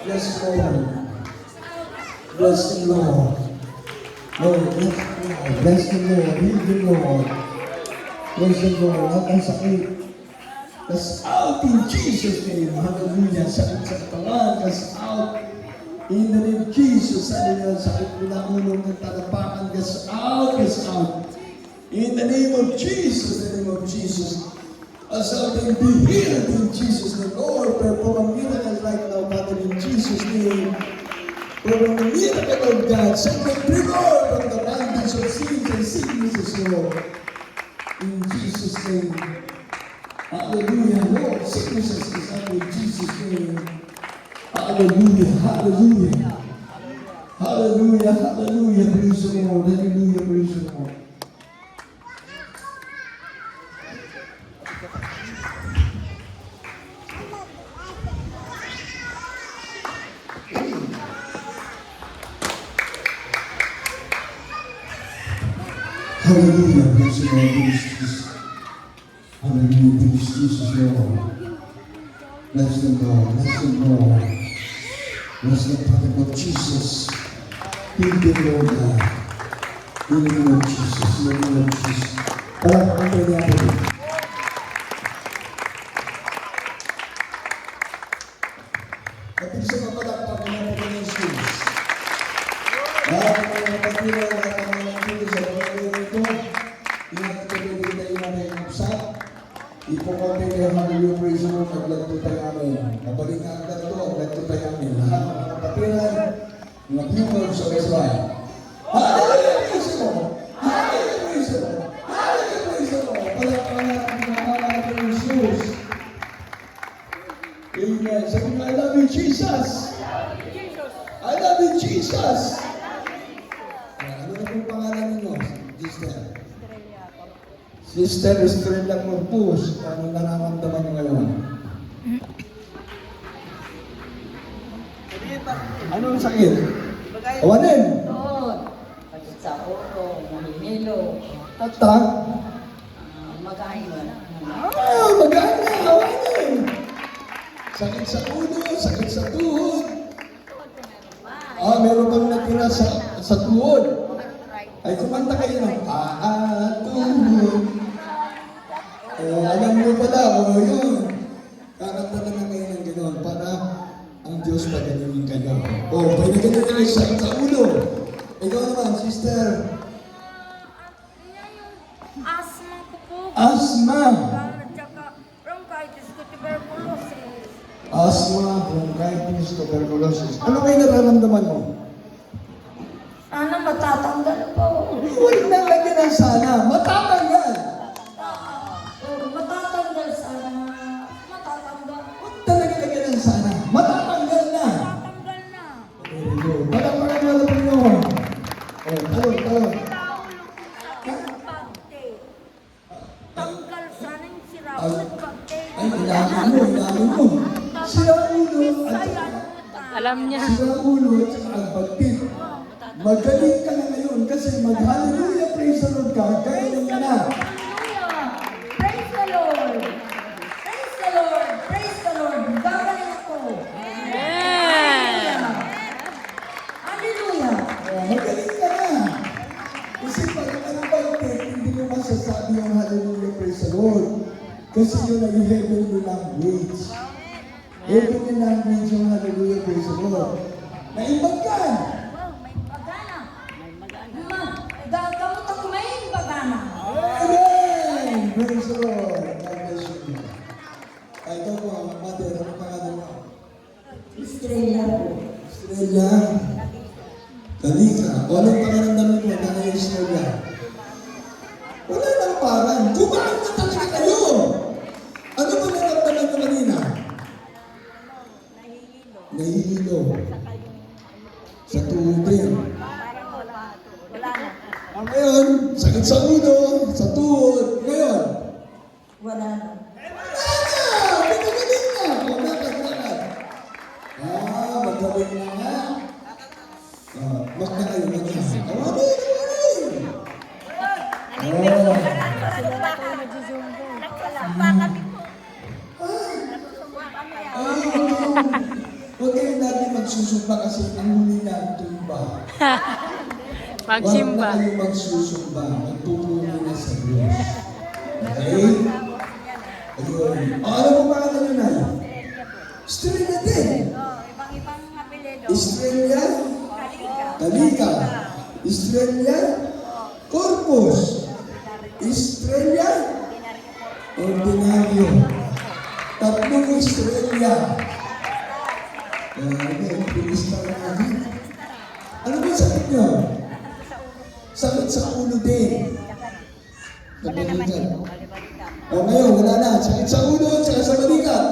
Yes, Lord. Bless the Lord. Lord, bless the Lord. Bless the Lord. Heal the Lord. Bless the Lord. Lahat ang sakit. Cast out in Jesus' name. Hallelujah. Sakit sa katawan. Cast out. In the name of Jesus. Hallelujah. Sakit mo na ulong ng talapakan. Cast out. Cast out. In the name of Jesus. In the name of Jesus. As I can be healed in Jesus' name. Lord, perform a miracle right now, Father, in Jesus' name. Perform a miracle, Lord God. Set me free, Lord, from the bondage of sins and sicknesses, Lord. In Jesus' name. Hallelujah, Lord. Sicknesses is out in Jesus' name. Hallelujah, hallelujah. Hallelujah, hallelujah. Praise the Lord. Hallelujah, praise the Lord. Hallelujah, praise the Lord, praise Jesus. Hallelujah, praise Jesus, Lord. Bless the Lord, bless the Lord. Bless the Father of Jesus. Heal the Lord God. In the name of Jesus, in the name of Jesus. Palakpakan tayo niya po. At isa pa palakpakan niya po ng Jesus. Lahat ng mga kapatid, lahat ng mga kapatid sa pagkakas ito, inakatuloy tayo namin ang upsat. Ipokonti kayo, hallelujah, praise the Lord, naglagto tayo namin. Nabalik na ang ganito, naglagto tayo namin. Lahat ng mga kapatiran, mga viewers sa Israel. Hallelujah, praise the Lord! Hallelujah, praise the Lord! Hallelujah, praise the Lord! Palakpakan natin ang mga ng Jesus. Amen. Sabi nga, I love you, Jesus! I love you, Jesus! Ano na pong pangalan ninyo? Sister. Sister Estrella Corpus. Ano nararamdaman nyo ngayon? Anong sakit? Awanin! Doon. Pagkat sa ulo, mahihilo. Tatak? Magkain. Magana! Awanin! Sakit sa ulo, sakit sa tuhod. Meron bang natira sa tuhod? Ay, kumanta kayo ng tuhod. Alam mo pala, yun. Kakanta na kayo ng gano'n para ang Diyos pagaling kayo. Pwede ka na kayo sa ulo. Ikaw naman, sister. Asma ko po. Asma. Tsaka bronchitis ko, tuberculosis. Asma, bronchitis, tuberculosis. Ano kayo nararamdaman mo? Sana matatanggal po. Huwag na lagyan ng sana. Matatanggal. Matatanggal sana. Matatanggal. Huwag talaga lagyan ng sana. Matatanggal na. Matatanggal na. Very good. Parang nyo. Talon. Tanggal sana yung siraw ng bagte. Ay, inamin mo. Sira ulo at Alam niya. sira ulo at saka ang pagtit. Magaling ka na ngayon kasi mag-hallelujah, praise the Lord ka. Galing ka na. Hallelujah. Praise the Lord. Praise the Lord. Praise the Lord. Gagaling ako. Hallelujah. Hallelujah. Magaling ka na. Kasi pag ano pagtit, hindi mo masasabi yung hallelujah, praise the Lord. Kasi yun ay heavenly language. Heavenly language yung hallelujah, praise the Lord. Naibag ka. May pagana. Gamot ako may pagana. Amen! Praise the Lord. God bless you. Ay, ikaw po, mother, ano pangalan mo? Estrella po. Estrella. Kalika. O, anong pangalan mo? Nanay Estrella. Wala nang parang. Kumain na talaga kayo! Ano ba naramdaman mo kanina? Nahihilo. Sa tuhod din. Ngayon, sakit sa ulo, sa tuhod. Ngayon, Wala na. magaling na! O, lakad. Magaling na nga. Magna kayo, magna. Awanin! Huwag kayong dati magsusumba kasi ang huli na ang tumba. Huwag Magsimba. na kayo magsusumba. Magpupuli na sa Diyos. Okay? Ayun. O, ano mo ba ang nanay? Estrella din. Ibang-ibang apelyido. Estrella. Kalika. Talika. Estrella. Corpus. Estrella. Ordinaryo. Tatlong Estrella. Ang bilis na natin. Ano ba sakit niyo? Sakit sa ulo din. Wala naman dito. O ngayon, wala na. Sakit sa ulo, sakit sa balikat.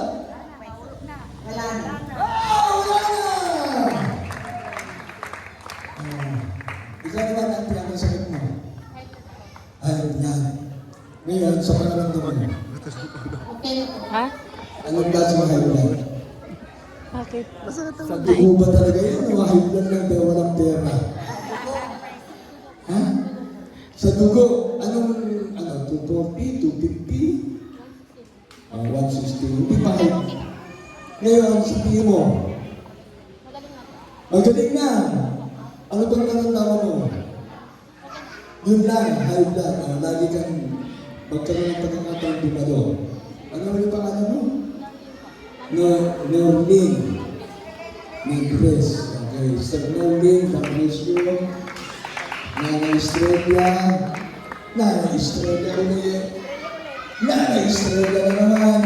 Wala na. Wala na! Ikaw naman ang pinakasakit mo. Ay, yan. Ngayon, sa panaramdaman mo. Ha? Anong klase ng high blood? Bakit? Sa dugo ba talaga yun? O high blood lang pero walang pera? Ha? Sa dugo, anong, 240, 250? 160, hindi pa kayo. Ngayon, sabihin mo, magaling na. Ano bang naramdaman mo? Yun lang, high blood. Lagi kang magkaroon ng pagkakataon dumalo. Ano ulit pangalan mo? Norling. Negres. Okay. Sir Norling, Patricio. Nana Estrella. Nana Estrella ulit. Nana Estrella na naman.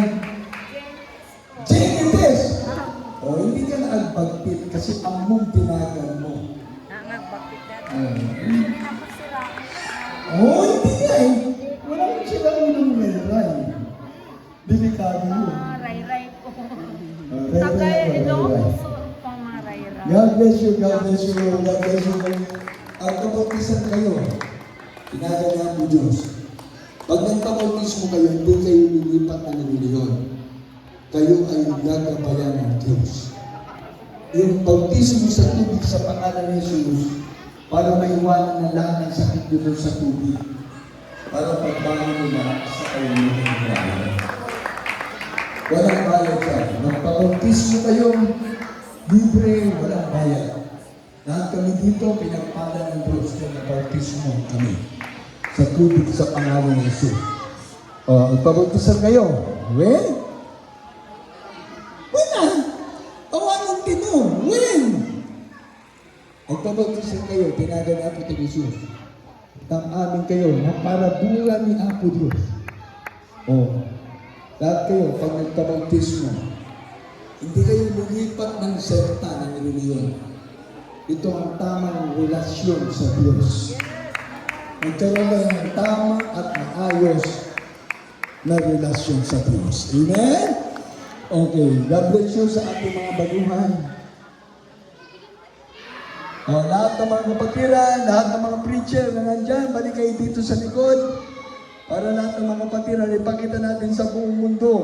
Jenites! O, hindi ka nakagpagpit kasi ang mong tinagan mo. Oh, hindi nga eh. Wala mo sila unang meron. Delikado yun. Ray-ray ko. Ray-ray, Tagay, ito. ray-ray. Pamaray-ray. God bless you, God bless you, God bless you. Ang kapatisan kayo, pinagawa mo Diyos. Pag nagpapautis mo kayo, hindi kayo lilipat ng reliyon. Kayo ay gagabayan ng Diyos. Yung bautismo sa tubig sa pangalan ni Jesus, para maiwanan ng lahat ng sakit doon sa tubig. Para pagbangon nila sa kayong bayad. Walang bayad yan. Magpabautismo kayo, libre, walang bayad. Lahat kami dito, pinagpala ng Diyos na nagpabautismo kami sa tubig sa pangalan ni Jesus. O, magpabautisan kayo. When? When na? Awanong tinong. When? Magpabautisan kayo, tinagan Apo ni Jesus. Tang amin kayo na para bulan ni Apo Diyos. O, lahat kayo, pag nagpabautismo, hindi kayo lumipat ng sekta ng reliyon. Ito ang tamang relasyon sa Diyos. Magkaroon kayo ng tama at maayos na relasyon sa Diyos. Amen? Okay, God bless you sa ating mga baguhan. Lahat ng mga kapatiran, lahat ng mga preacher na nandyan, balik kayo dito sa likod para lahat ng mga kapatiran, ipakita natin sa buong mundo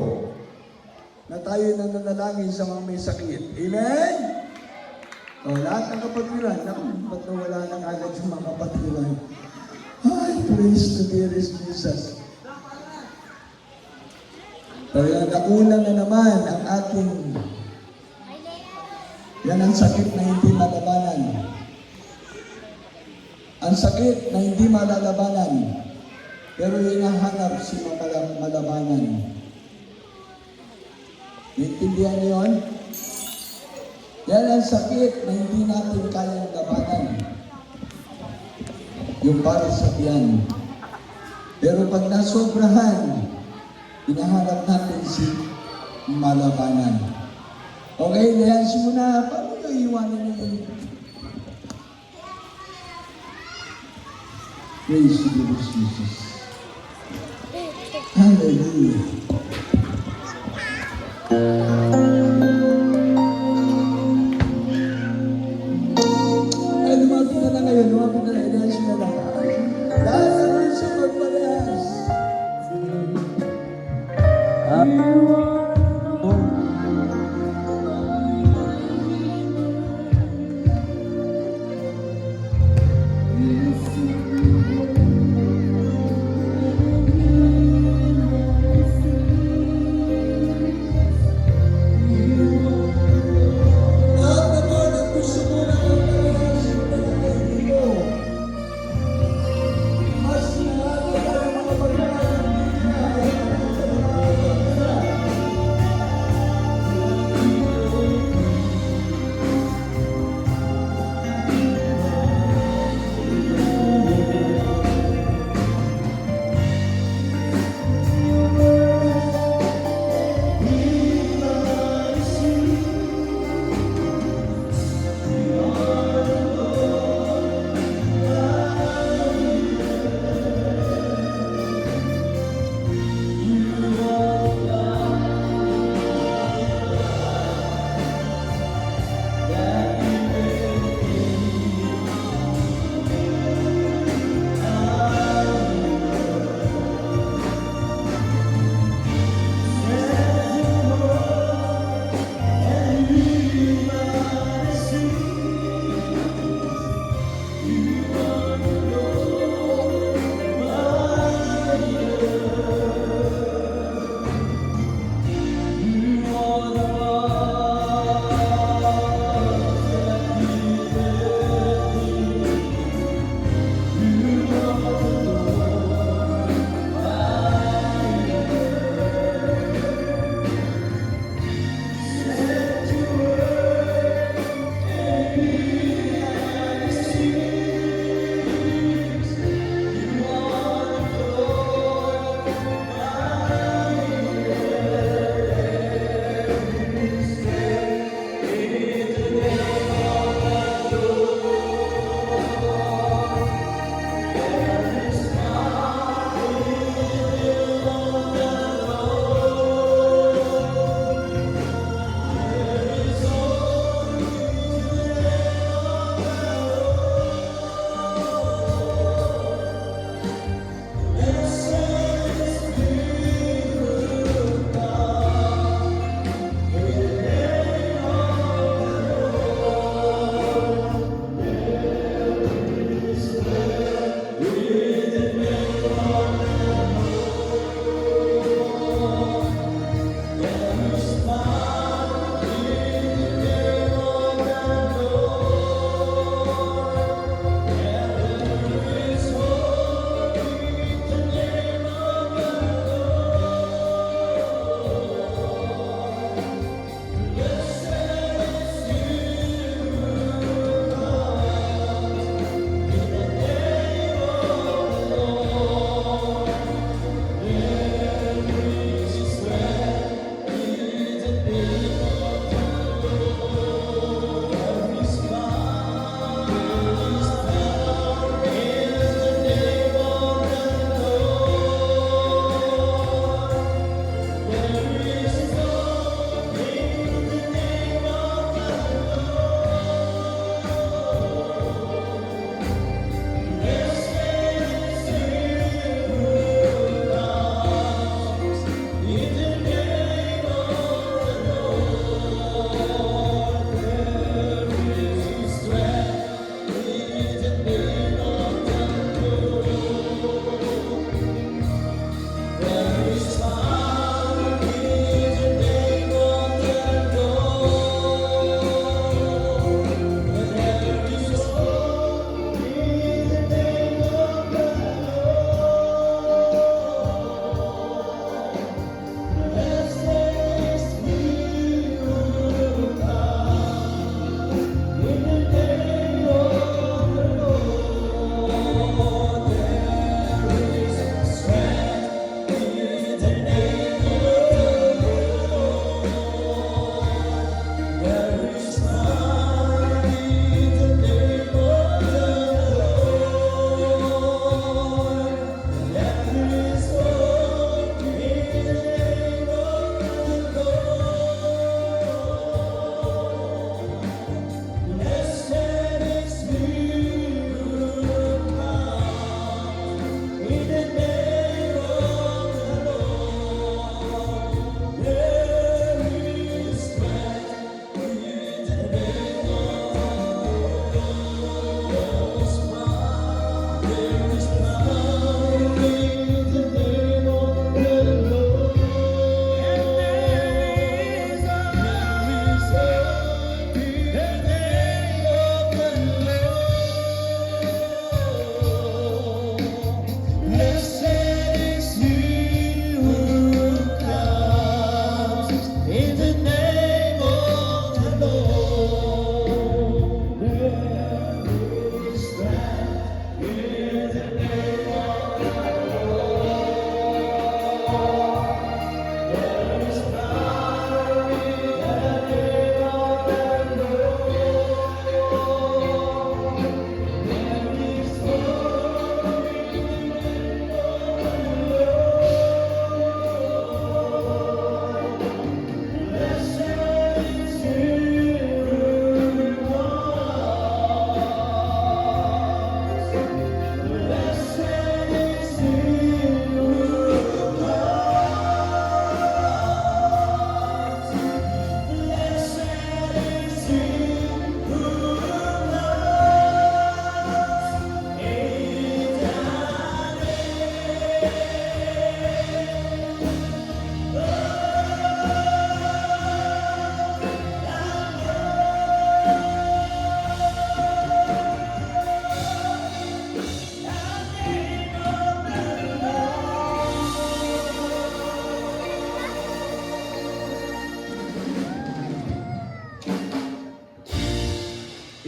na tayo nananalangin sa mga may sakit. Amen? Lahat ng kapatiran, naku, ba't nawala nang agad yung mga kapatiran? Ay, praise the dearest Jesus. Kaya nauna na naman ang ating yan ang sakit na hindi malalabanan. Ang sakit na hindi malalabanan. Pero hinahanap si malabanan. Naintindihan niyo yun? Yan ang sakit na hindi natin kayang labanan. Yung para sa tiyan. Pero pag nasobrahan, hinahanap natin si malabanan. Okay, nayans muna. Paano nyo iwanan nyo yun? Praise the Lord Jesus. Hallelujah. Ay, lumapit na lang kayo. Lumapit na lang. Nayans na lang. Lahat na rin sa magparehas.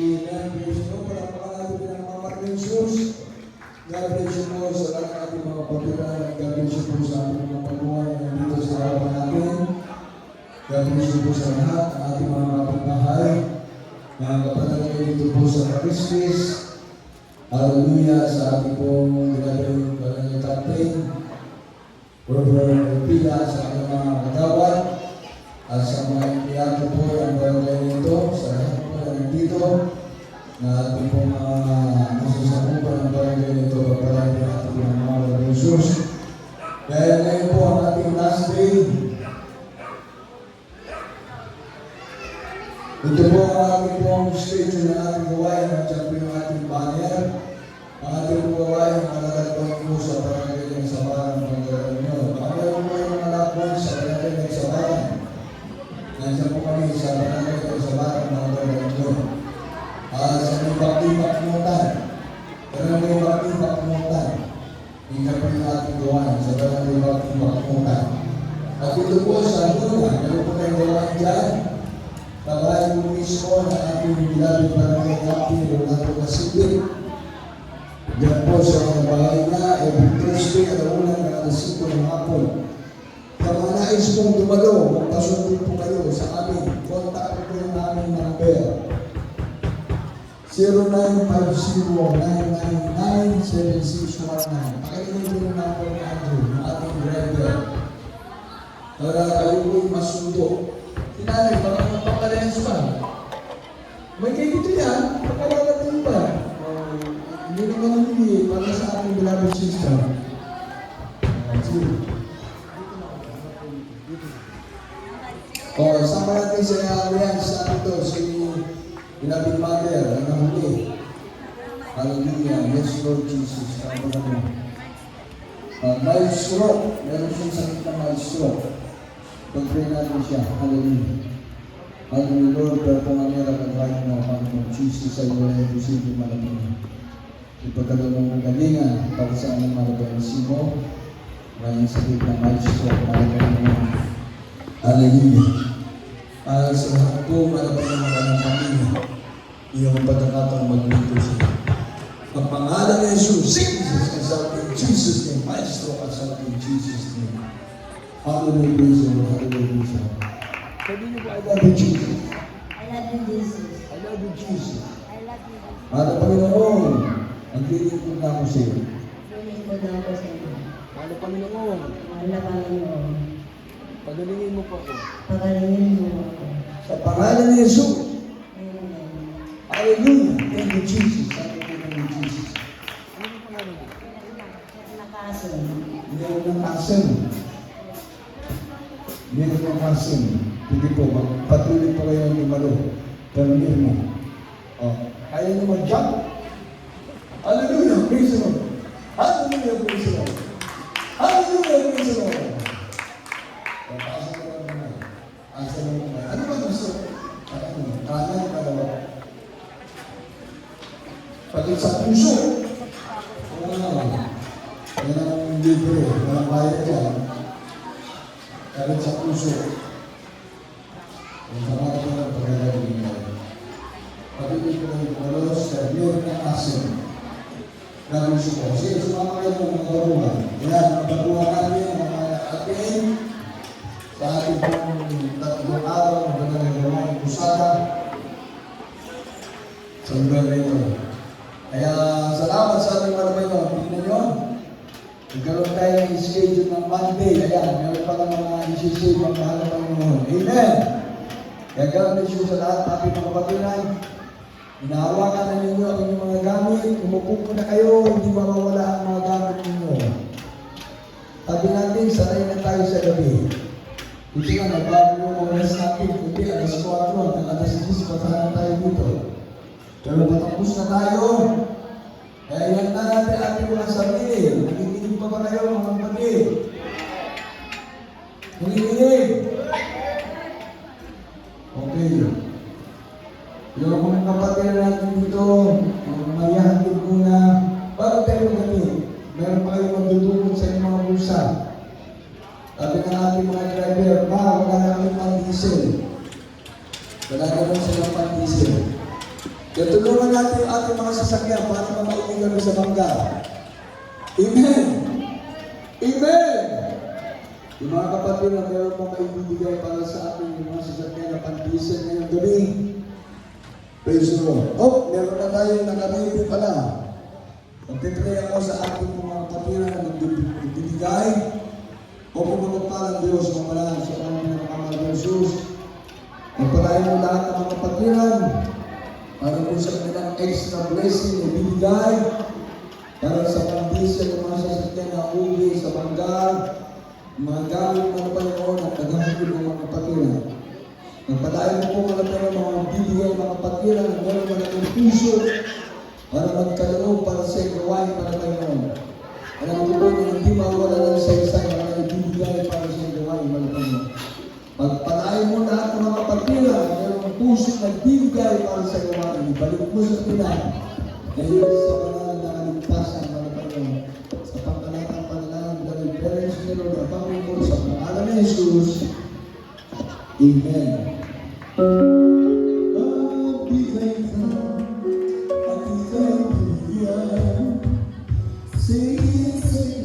Amen. Praise the Lord. Palakpakan natin pinakamamak ng Jesus. God bless you po sa lahat ng ating mga pagkilan. God bless you po sa ating mga pagbuhay na nandito sa harapan natin. God bless you po sa lahat ng ating mga kapitbahay. Mga kapatid dito po sa Christmas. Hallelujah sa ating pong ginagawin ng captain. Brother Pila sa ating mga kagawad. At sa mga empleyado po ng barangay nito, sa lahat po na nandito, na ating pong nasusakupan ng barangay nito, kapalagi natin ng mga Lord Jesus. Dahil ngayon po ang ating last day. Ito po ang ating pong schedule na ating gawain at siya po yung ating banner. Ang ating pong gawain, malalagpag po sa barangay ng Sabaran ng Pangalaman nyo. Baka meron po yung malakbong sa barangay ng Sabaran. Nandiyan po kami sa barangay ng Sabaran ng Pangalaman nyo. Sa may bakti-bakmutan. Pero may bakti-bakmutan. Hindi po yung ating gawain sa barangay bakti-bakmutan. At ito po sa Luna, meron po tayong gawain dyan. Tabayan mo mismo na ating bilabing barangay natin, Ronaldo Casipit. Diyan po sa mga bahay na, every Thursday, alauna na alas 5 ng hapon. Kung mga nais pong dumalo, magpasundo po kayo sa amin. Contact po yung aming number. 0950-999-7619. Pakinggan po yung number ni Andrew, ng ating driver. Para kayo po'y masundo. Tinanay, baka magpapalayan pa. May kayo dito yan, papalalatin pa. Hindi naman hindi, para sa ating beloved sister. Sama natin sa alliance sa ito, si beloved mother, ang nahuli. Hallelujah, yes Lord Jesus. Mild stroke, meron siyang sakit na mild stroke. Pag-pray natin siya. Hallelujah. Hallelujah, Lord. Pero kung ang meron ang right now, Panginoon Jesus, ay wala yung posible malapin. Ipagkalunong ng galingan para sa aming malabayansin mo. Maraming sakit na maestro, malabayan mo. Hallelujah. Para sa lahat po, malabayan mo ng pamilya. Iyong pagkakataong maglito siya. Ang pangalan ni Jesus, Jesus, consult in Jesus' name. Maestro, consult in Jesus' name. Hallelujah, praise the Lord. Hallelujah, praise the Lord. Sabi niyo ba, I love you, Jesus. I love you, Jesus. I love you, Jesus. I love you, Jesus. Mga Panginoon, ang piling ko na ako sa iyo. Piling ko na ako sa iyo. Mahal Panginoon, Mahal na Panginoon. pagalingin mo po ako. Pagalingin mo ako. Sa pangalan ni Jesus. Amen. Hallelujah. Thank you, Jesus. Thank you, Jesus. Ano yung pangalan mo? Nakaso. Hindi ko ng asin. Hindi ko ng asin. Hindi po, patuloy po kayo ang lumalo. Pero hindi mo. Kaya nyo mag-jump. Hallelujah, praise the Lord. Hallelujah, praise the Lord. Hallelujah, praise the Lord. Papasok ko lang naman. Asa lang naman. Ano ba gusto? Kanan, kalawa. Pagkat sa puso. Yan ang libre. Walang bayad dyan. Pagkat sa puso. Ang sarap ko ng pagkagawin mo. Pagkat ko ng polos, meron ng asin. Gagawin siya po. Sige, sumama kayo ng mga baruhan. Yan, mga baruhan natin, mga atin. Sa ating pong tatlong araw, magagagawa ng pusada. Sa lugar na ito. Kaya salamat sa ating maramayon. Tingnan nyo. Nagkaroon tayo ng schedule ng Monday. Ayan, meron pa lang mga isisave ang mahal na Panginoon. Amen! Kaya gamit siyo sa lahat, ating mga kapatunan. Inahawakan na ninyo ang inyong mga gamit. Umupo na kayo, hindi mawawala ang mga gamit ninyo. Sabi natin, sanay na tayo sa gabi. Ito nga, nagbago yung oras natin. Kundi, alas 4, hanggang alas 10, patahan tayo dito. Pero patapos na tayo. Kaya yan na natin ating mga sarili. Nakikinig pa ba kayo, mga kapatid? Nakikinig? Okay. Yung mga kapatid natin dito, mayahatid muna. Bago tayo magaling, meron pa kayong magdudukot sa inyong mga bulsa. Sabi ng ating mga driver, wala na kami pang diesel. Wala naman silang pang diesel. Kaya tulungan natin yung ating mga sasakyan para mamaitin kami sa bangga. Amen! Amen! Yung mga kapatid na meron pa maibibigay para sa ating mga sasakyan na pantisan ngayong gabi. Praise the Lord. Oh, meron na tayong nakaredy pala. Magpipray ako sa ating mga kapatid na magbibigay. O pumunod Diyos, mamalaan sa kanyang mga kamay ng Jesus. Magpalain mo lahat ng mga kapatiran para po sa kanilang extra blessing na binigay para sa pambisa ng mga sasakyan na uwi sa banggal, mga gamit ng Panginoon at naghahatid ng mga kapatiran. Magpalain mo po mga mga bibigay ng mga kapatiran na meron malaking puso para magkaloob para sa gawain para Panginoon. Alam mo po na hindi mawala lang sa isang na ibibigay para sa gawain para Panginoon. Pagpalain mo lahat ng mga kapatira, mayroong puso na bibigay para sa gawain. Ibalik mo sa Pinas. Dahil sa pangalan na kaligtasan para Panginoon. Sa pangkalatang pangalan ng David Parents nilo na Panginoon sa pangalan ni Jesus. Amen. Magbigay ka at ika'y bigyan. Sing, sing, sing.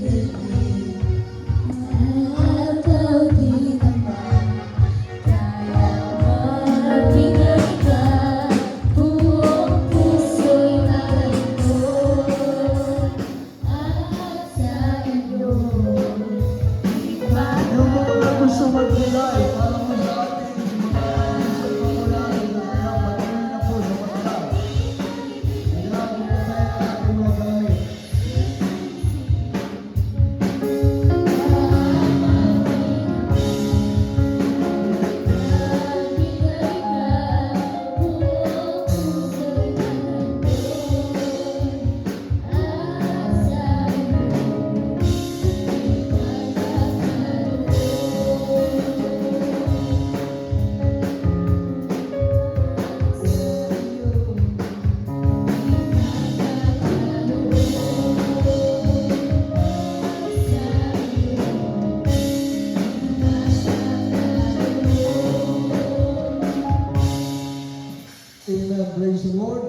Amen. Praise the Lord.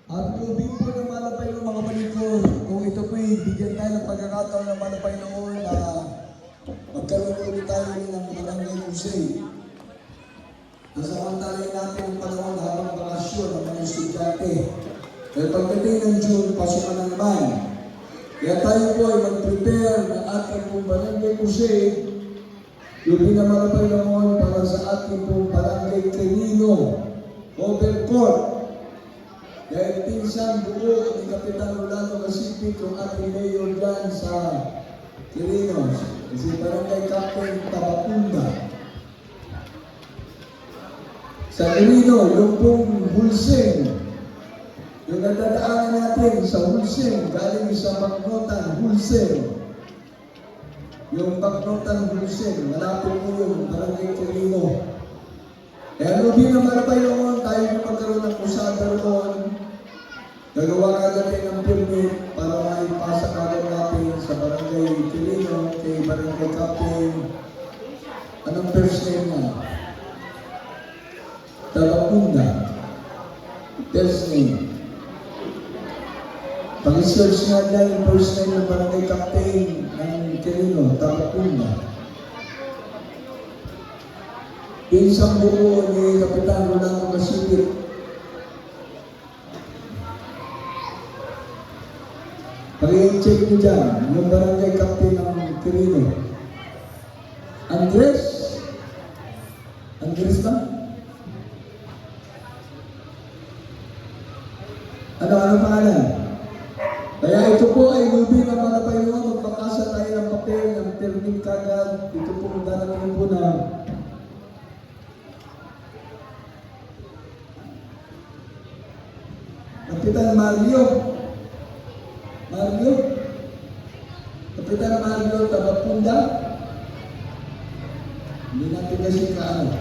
At lubin po ng malapay ng mga malikod. Kung ito po'y bigyan tayo ng pagkakataon ng malapay noon na magkaroon ulit tayo ng barangay Jose. Nasamantalay natin ang panahon habang bakasyon ng mga estudyante. Kaya pagdating ng June, pasukan na naman. Kaya tayo po ay mag-prepare ng ating pong barangay Jose. Lubin na malapay noon para sa ating pong barangay Quirino. Overcourt. Dahil pinsan buo ni Kapitan Rolando Casipit yung ating mayor dyan sa Quirinos. Kasi barangay Captain Tabacunda. Sa Quirino, yung pong Hulseng. Yung nadadaanan natin sa Hulseng, galing sa Baknotan, Hulseng. Yung Baknotan, Hulseng, malapit po yung barangay Quirino. Kaya lubin na malapay noon, tayo na magkaroon ng kusada roon. Gagawa agad ng permit para maipasa agad natin sa barangay Quirino, kay barangay Captain. Anong first name na? Tabacunda. First name. Pag-search nga dyan yung first name ng barangay Captain ng Quirino, Tabacunda. Pinsang buo ni Kapitan Rolando Casipit. Pag-i-check nyo dyan, yung barangay Captain ng Quirino. Andres? Andres ba? Ano pangalan? Kaya ito po ay lubin ng mga Panginoon. Magpakasa tayo ng papel, ng permit kagad. Ito po ang darating po na Kapitan Mario. Kapitan Mario Tabacunda. Hindi natin kasi kaano.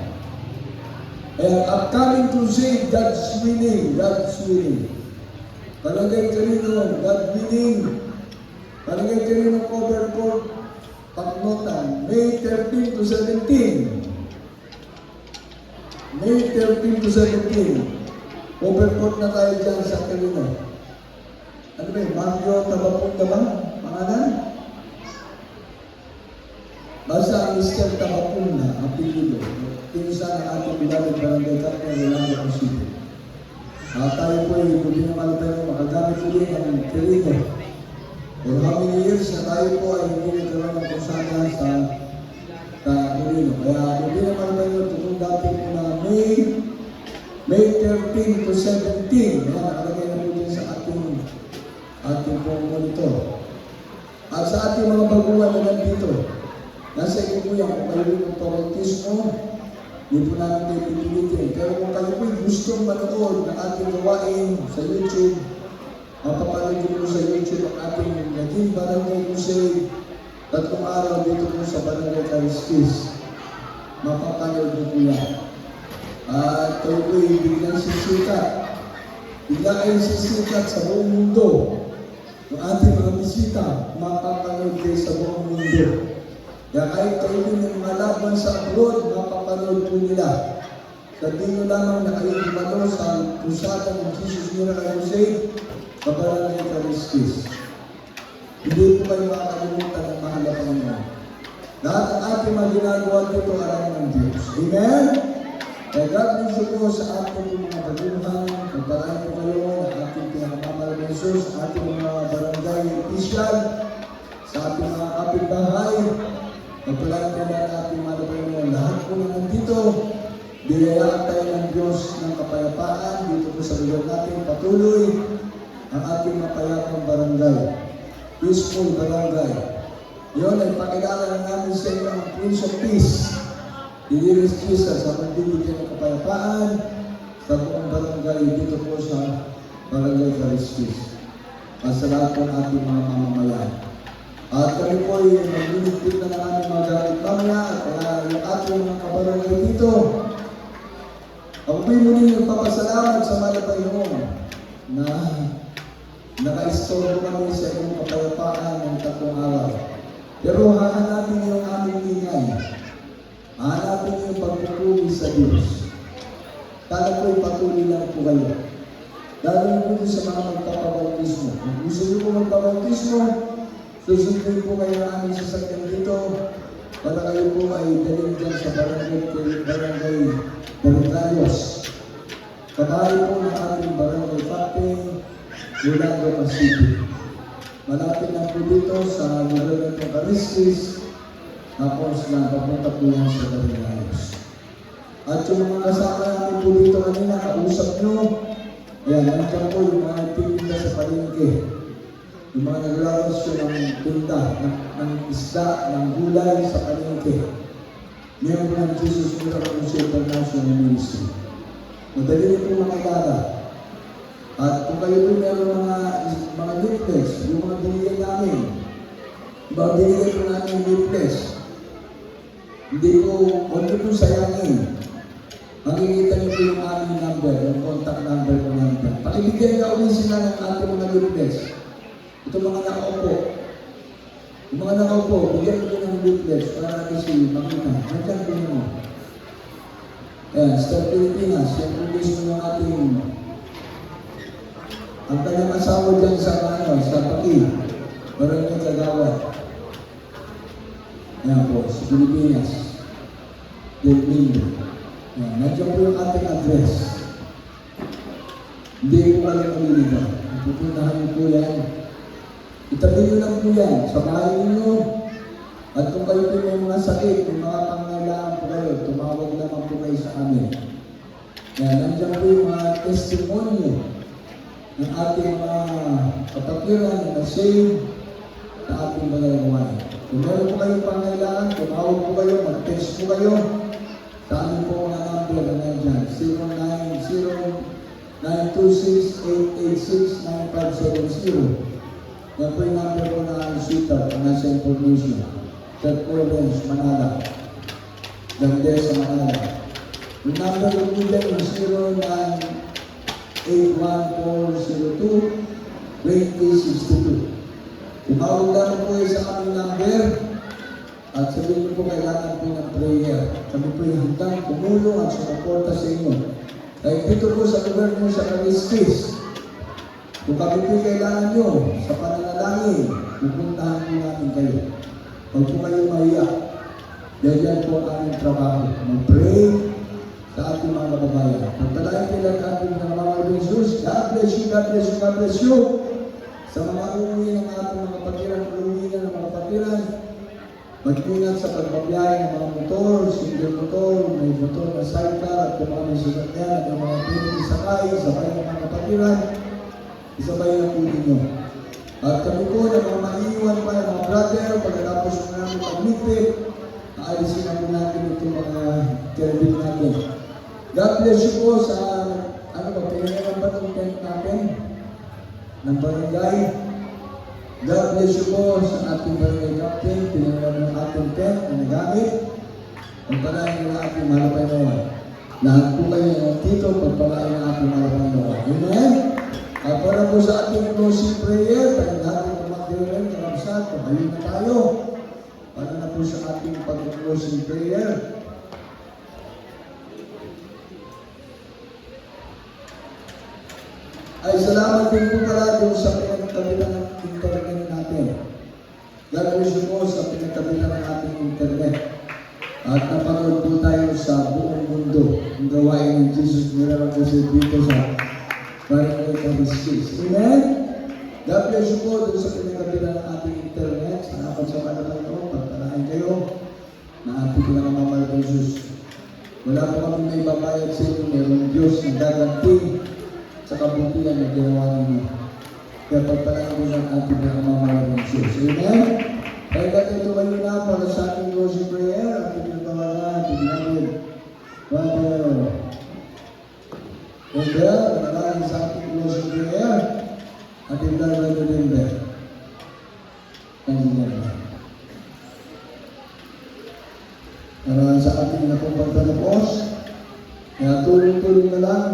Kaya upcoming crusade, God's winning. Barangay Quirino, God winning. Barangay Quirino Overcourt, Baknotan, May 13 to 17. May 13 to 17. Overcoat na tayo dyan sa Carino. Ano ba yun? Mangyo, Tabapong ba? Pangalan? Basta ang Mr. Tabapong na, ang pilido. Pinsan ang ating bilang barangay Captain Rolando City. Tayo po ay hindi naman tayo makagamit ulit ng Carino. For how many years na tayo po ay hindi nagkaroon ng kusana sa Carino. Kaya hindi naman tayo tutong dati po na May 13 to 17. Yan, nakalagay na po din sa ating pong monitor. At sa ating mga baguhan na nandito, nasa iyo po yan, kung kayo yung pautismo, hindi po namin kayo pipilitin. Pero kung kayo po gustong manood ng ating gawain sa YouTube, mapapanood po sa YouTube ang ating naging Barangay Crusade, 3 araw dito po sa Barangay Cariskis. Mapapanood po yan. At kayo po'y biglang sisikat. Bigla kayo sisikat sa buong mundo. Ang ating mga bisita, mapapanood kayo sa buong mundo. Kaya kahit kayo din yung mga laban sa abroad, mapapanood po nila. Sabihin nyo lamang na kayo dumalo sa pusada ng Jesus Miracle Crusade sa Barangay Cariskis. Hindi po kayo makakalimutan ng mahal na Panginoon. Lahat ang ating mga ginagawa dito, alam ng Diyos. Amen? Kaya God bless you po sa ating mga baguhan, pagparaan po kayo ng ating pinakamamalang Jesus, ating mga barangay official, sa ating mga kapitbahay, pagparaan po na ating mga baguhan. Lahat po na nandito, binayaan tayo ng Diyos ng kapayapaan dito po sa lugar natin, patuloy ang ating mapayapang barangay, peaceful barangay. Yun ay pakilala namin sa inyo ang Prince of Peace. Diliris Jesus sa pagbibigyan ng kapayapaan sa buong barangay dito po sa Barangay Cariskis. At sa lahat po ng ating mga mamamayan. At kami po ay magliligpit na ng aming mga gamit mamaya at yung ating mga kabarangay dito. Ako po'y muli nagpapasalamat sa mga Panginoon na naka-istorbo kami sa inyong kapayapaan ng 3 araw. Pero hahanapin niyo ang aming ingay. Hanapin niyo yung pagpupuli sa Diyos. Kala ko'y patuloy lang po kayo. Dahil po sa mga magpapabautismo. Kung gusto niyo po magpabautismo, susundin po kayo ng aming sasakyan dito para kayo po ay dalhin dyan sa barangay Voluntarios. Kabahay po ng ating barangay Captain Rolando City. Malapit lang po dito sa lugar ng Cariskis. Tapos na papunta po yan sa Barangayos. At yung mga kasama namin po dito kanina, kausap nyo, ayan, nandiyan po yung mga tinda sa palengke. Yung mga naglawas ko ng tinda, ng isda, ng gulay sa palengke. Miyembro ng Jesus Miracle Crusade International Ministry. Madali rin po makilala. At kung kayo po meron mga leaflets, yung mga binigyan namin, binigyan po namin yung leaflets. Hindi po sayangin. Makikita niyo po yung aming number, yung contact number ko namin. Pakibigyan na ulit sila ng ating mga leaflets. Ito mga nakaupo. Yung mga nakaupo, bigyan ko ng leaflets para natin si makita. Nandiyan po nyo. Ayan, Star Pilipinas, yan po mismo yung ating ang kanyang asawa dyan sa Paki. Barangay Kagawad. Ayan po, sa Pilipinas. Delmindo. Ayan, nandiyan po yung ating address. Hindi ko kayo maliligaw. Pupuntahan niyo po yan. Itabi niyo lang po yan sa bahay niyo. At kung kayo po may mga sakit, may mga pangailangan po kayo, tumawag naman po kayo sa amin. Ayan, nandiyan po yung mga testimony ng ating mga kapatiran na save sa ating mga gawain. Kung meron po kayong pangailangan, tumawag po kayo, mag-text po kayo. Sa amin po mga number na nandiyan, 090926-886-9570. Yan po yung number po na ang sweetheart na nasa information. Third Province, Manala. Ganda sa Manala. Yung number po po dyan yung 0981-402-2062. Tumawag lang po kayo sa aming number at sabihin niyo po kailangan po ng prayer. Kami po yung handang tumulong at sumuporta sa inyo sa Kahit dito po sa lugar nyo sa Kaliskis, kung kami po kailangan nyo sa pananalangin, pupuntahan po namin kayo. Huwag po kayo mahiya. Yan po ang aming trabaho. Mag-pray sa ating mga kababayan. Pagpalain nila ang ating mga Jesus. God bless you, God bless you, God bless you. Sa mga uuwi ng ating mga kapatiran, uuwi na ng mga kapatiran, mag-ingat sa pagbabiyahe ng mga motor, single motor, may motor na sidecar, at yung mga may sasakyan, at yung mga pwedeng sakay, sabay ng mga kapatiran, isabay na po ninyo. At kami po na mga maiiwan pa yung mga brother, pagkatapos na namin pag-lipit, aalisin na po natin itong mga kerbil natin. God bless you po sa, ano ba, pinagalan ba itong tent natin? Ng barangay. God bless you po sa ating barangay captain, pinagalan ng ating tent na nagamit. Pagpalain ng ating malapay naman. Lahat po kayo dito, pagpalain ng ating malapay naman. Amen? At para po sa ating closing prayer, tayo natin ang mag-direct ng kapsat, pakayin na tayo. Para na po sa ating pag-closing prayer. Ay salamat din po pala doon sa pinagkabilan ng internet natin. God bless you po sa pinagkabilan ng ating internet. At napanood po tayo sa buong mundo ang gawain ng Jesus Miracle kasi dito sa Barangay Kaliskis. Amen? God bless you po doon sa pinagkabilan ng ating internet. Salamat sa Panginoon. Pagpalain kayo na ating pinangamamahal ng Jesus. Wala po kami may babayad sa inyo. Mayroong Diyos na gaganti sa kabutihan na ginawa ninyo. Kaya pagpalain ko ng ating pinangamamahal ng Jesus. Amen? Kaya dati tumayo na para sa ating closing prayer. Ating pinagawalan, ating namin. Brother, manalangin sa ating closing prayer. Ating Brother Denver. Para sa ating napapagtatapos, kaya tulong-tulong na lang.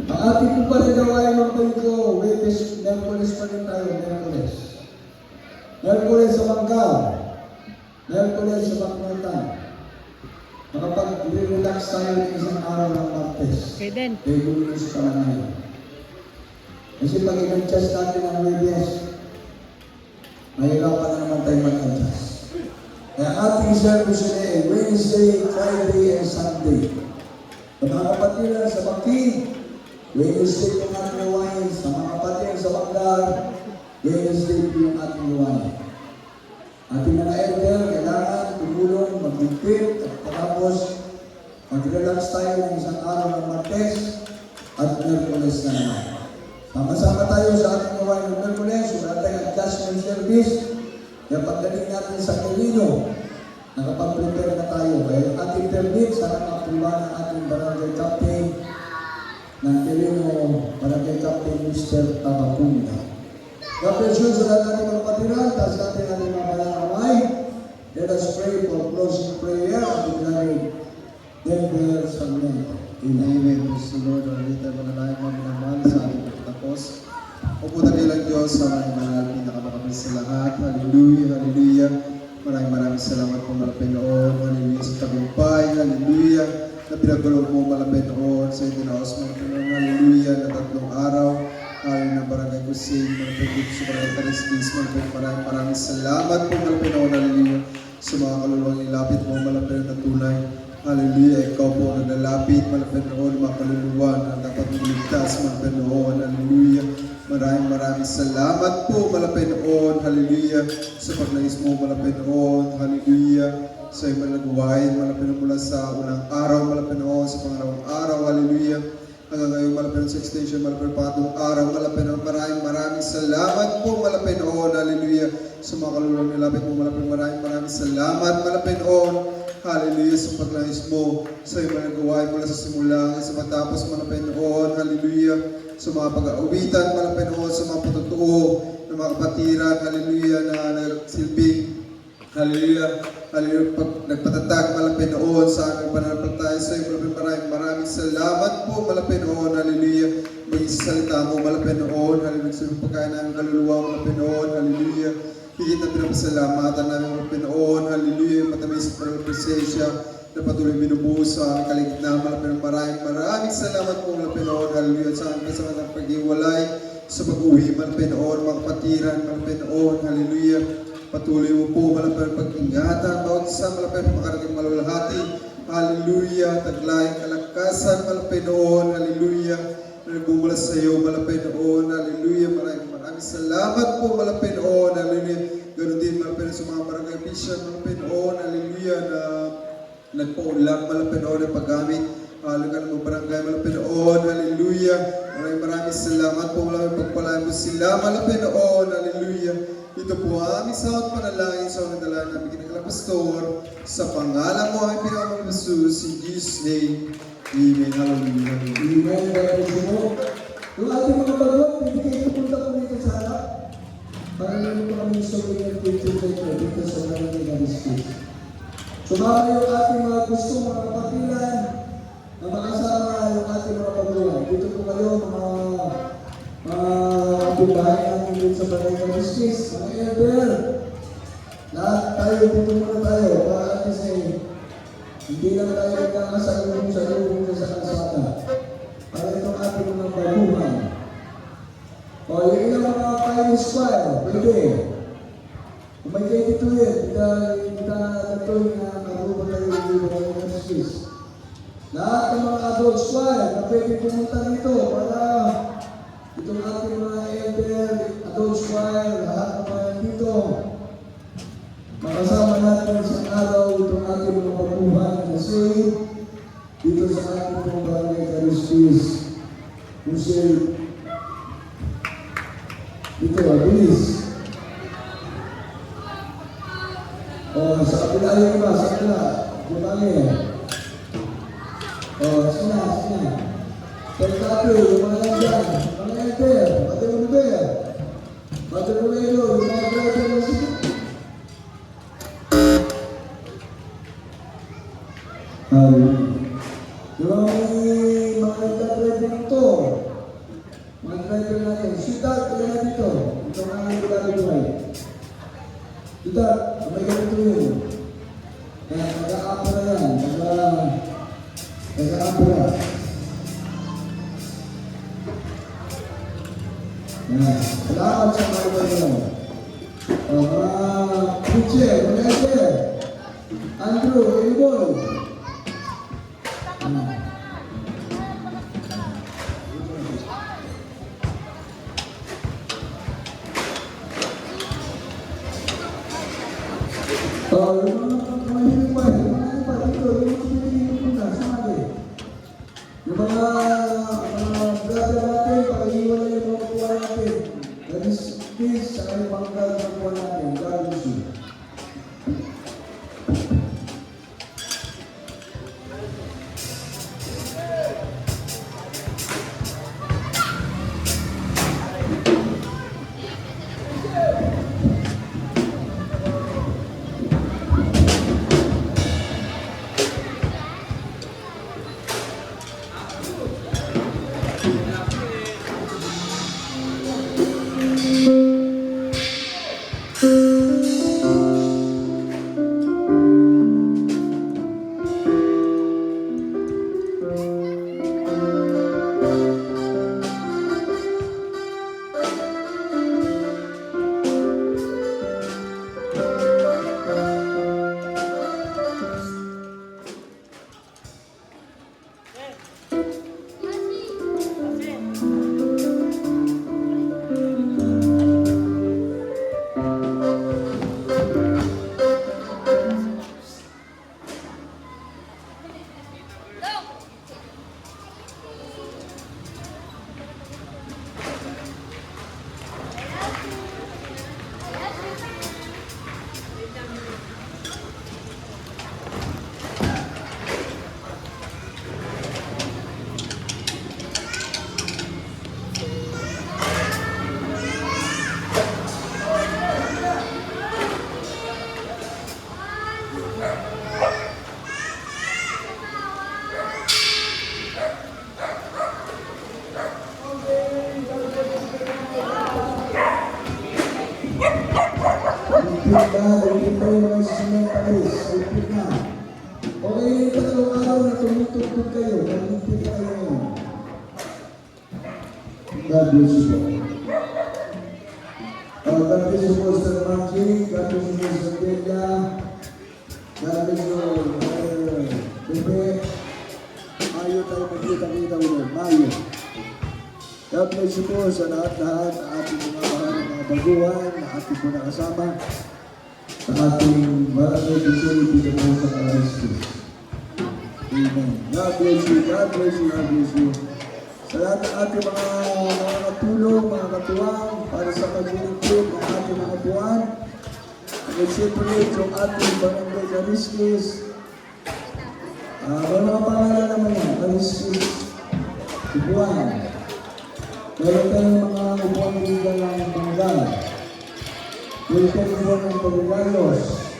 Ang ating po pa rin gawain ng Panginoon, Merkulis pa rin tayo, Merkulis. Merkulis sa Bangkaw, Merkulis sa Baknotan. Makapag-relax tayo ng isang araw ng Martes. Okay din. Kaya gulo sa Kalanay. Kasi pag i-adjust natin ang Webes, mahirapan na naman tayo mag-adjust. Kaya ating service ay Wednesday, Friday, and Sunday. Sa mga kapatiran sa Baking, Wednesday yung ating gawain. Sa mga kapatiran sa Bagdar, Wednesday yung ating gawain. Ating mga elder, kailangan tumulong, mag-impit, at tapos mag-relax tayo ng isang araw ng Martes at Merkulis na naman. Sama-sama tayo sa ating gawain ng Merkulis, wala tayong adjustment service. Kaya pagdating natin sa Quirino, nakapag-prepare na tayo. Kaya yung ating permit, sana mapuwa ng ating barangay captain ng Quirino, barangay captain Mr. Tabacunda. God bless you sa lahat natin mga kapatiran, tapos natin natin mga kamay. Let us pray for closing prayer at declaring Denver Sarmiento. Amen. Praise the Lord. Ulit tayo manalangin mga minamahal sa ating pagtatapos. Upo na nilang Diyos sa mga manal, pinakamakabis sa lahat. Hallelujah, hallelujah. Maraming salamat po Panginoon. Hallelujah sa tagumpay. Hallelujah. Na pinagulog mo Panginoon sa itinaos mga Panginoon. Hallelujah. Na 3 araw. Hallelujah na barangay Kusing. Malapit sa barangay Kaliskis. Maraming salamat po Panginoon. Hallelujah. Sa mga kaluluwang nilapit mo malapit na tunay. Hallelujah. Ikaw po ang naglalapit malapit noon mga kaluluwa na dapat maligtas malapit noon. Hallelujah. Maraming salamat po malapit noon. Hallelujah. Sa pagnais mo malapit noon. Hallelujah. Sa iyong malagawain malapit noon mula sa unang araw malapit noon sa pangalawang araw. Hallelujah. Hanggang ngayon malapit sa extension malapit patong araw malapit noon. Maraming salamat po malapit noon. Hallelujah. Sa mga kaluluwang nilapit mo malapit maraming salamat malapit noon. Hallelujah sa pagnais mo sa iyong malagawain mula sa simula sa matapos malapit noon. Hallelujah. Sa mga pag-aawitan malapit noon sa mga patutuo ng mga kapatiran. Hallelujah na nagsilbing. Hallelujah. Hallelujah. Pag nagpatatag malapit noon sa aming pananampalataya sa iyo malapit maraming salamat po malapit noon. Hallelujah. Mag-isalita mo malapit noon. Hallelujah. Sa pagkain namin kaluluwa malapit noon. Hallelujah. Higit na pinapasalamatan namin malapit noon. Hallelujah. Matamis sa presensya na patuloy binubuo sa aming kaligtahan. Maraming salamat po mga Pinoon. Hallelujah. Sa aming kasama ng pag-iwalay sa pag-uwi mga Pinoon, mga kapatiran mga Pinoon. Hallelujah. Patuloy mo po mga pag-ingatan. Bawat isa mga Pinoon makarating malulahati. Hallelujah. Taglayang kalakasan mga Pinoon. Hallelujah. Nagbumula sa iyo mga Pinoon. Hallelujah. Maraming salamat po mga Pinoon. Hallelujah. Ganon din mga Pinoon sa mga barangay official mga Pinoon. Hallelujah. Na nagpaunlak mga Pinoon ng paggamit. Hallelujah ng mga barangay mga Pinoon. Hallelujah. Maraming salamat po mga pagpalain mo sila mga Pinoon. Hallelujah. Ito po ang aming sahod panalangin sa unang dalaan namin kinakalang pastor. Sa pangalan mo ay pinamang Jesus in Jesus' name. Amen. Hallelujah. Amen. Hallelujah mo. Yung ating mga bagot, hindi kayo pupunta po dito sa harap. Para naman po kami sa mga picture dito sa mga nag-discuss. Sumama yung ating mga gusto, mga kapatilan, na makasama yung ating mga pagluhan. Dito po kayo, mga pagbahay natin dito sa Barangay Justice, mga elder. Lahat tayo, dito muna tayo, para at least hindi lang tayo nagkakasalubong sa lubong sa kalsada. Para itong ating mga baguhan. O, yung ilang mga Pioneer Square, pwede. Kung may kayo dito yun, kita nagtuloy na karuban tayo dito ng justice. Lahat ng mga adult square na pwede pumunta dito para itong ating mga elder, adult square, lahat ng mga dito. Makasama natin sa araw itong ating mga pagbuhan kasi dito sa ating mga barangay justice. Kasi dito, bilis. O, sa kapila yung iba, sa kapila. Bumali. O, sina. Pagkato, yung mga nandyan, mga elder, Materulubel, Materulelo, yung mga brother na sila. Yung mga nagdadrive dito, mga driver natin, siyudad, kaya na dito, ito mga nagdadrive. Kita, may ganito yun. Kaya nag-aapura yan. Nag-aapura. Salamat sa mga ganito. Mga Richie, mga Esther, Andrew, Elboy. Yung mga brother natin, pag-iwan na yung mga kuha natin. That is peace sa kanyang mga brother na kuha natin. God bless you. Okay, God bless you po. God bless you po, Sir Margie. God bless you po, Sir Delia. God bless you, Bebe. Mayo tayo magkita-kita ulit. Mayo. God bless you po sa lahat-lahat na ating mga mahal na mga baguhan na ating po nakasama sa ating barangay facility na po sa Kalaski. Amen. God bless you, God bless you, God bless you. Sa lahat ng ating mga katulong, mga katuwang, para sa pag-iintip ng ating mga buwan, siyempre yung ating barangay Kaliskis. May mga pangalan naman yan, Kaliskis, Buwan. Meron tayong mga upuan ng ng Bangga. Meron tayong upuan ng Pagulalos.